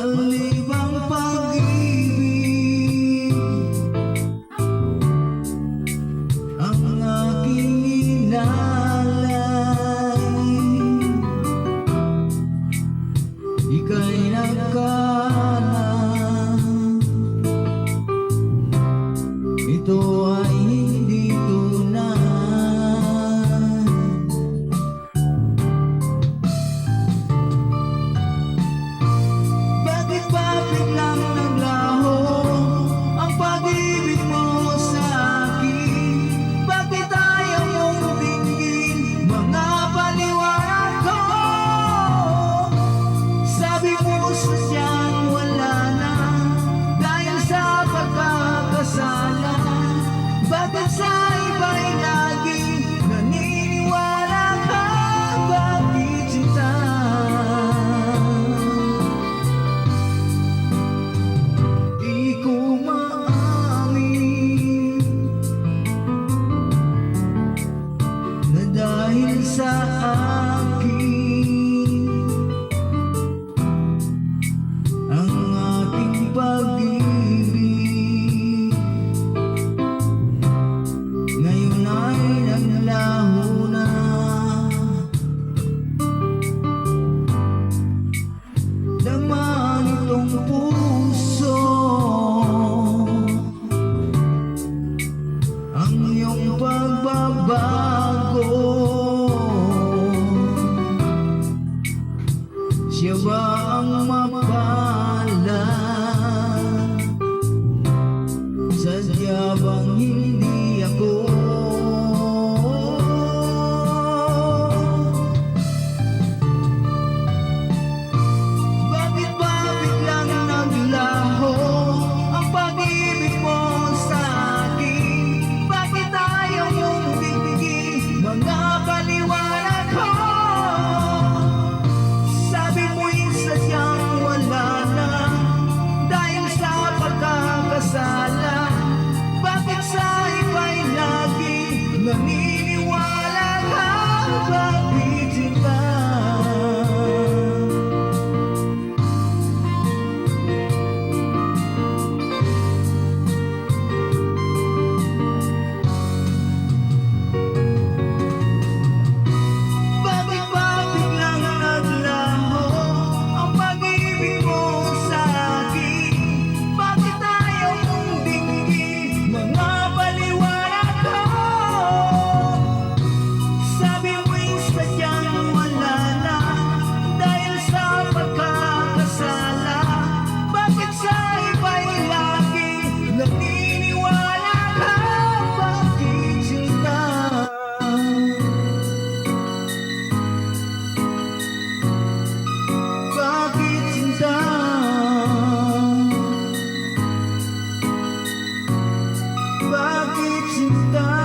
Malibang pag-ibig ang aking inalay, ika'y nagkanan. Ito ay hindi tunay. Bakit ba biglang naglaho ang pag-ibig mo sa akin? Bakit ayaw mong tingin mga paliwanag ko? Sabi mo sadyang wala na dahil sa pagkakasala. Bakit sa iba'y laging naniniwala ka? Bakit sinta? Di ko maamin na dahil sa akin ang ating pag-ibig ngayon ay naglaho na. Laman itong puso ang iyong pagbabago. Siya ba ang mapalad? Sadya bang hindi ako? Bakit ba biglang naglaho ang pag-ibig mo sa akin? Bakit ayaw mong bigyan mga paliwanag ko? Sabi mo'y sadyang wala na dahil sa pagkakasala. Bakit sa iba'y lagi naniniwala ka? Bakit sinta? Bakit ba biglang naglaho ang pag-ibig mo sa akin? Bakit ayaw mong dinggin mga paliwanag ko? Sabi mo'y sadyang wala na dahil sa pagkakasala. Bakit sa iba'y lagi naniniwala ka? Bakit sinta? Bakit sinta? Bakit sinta?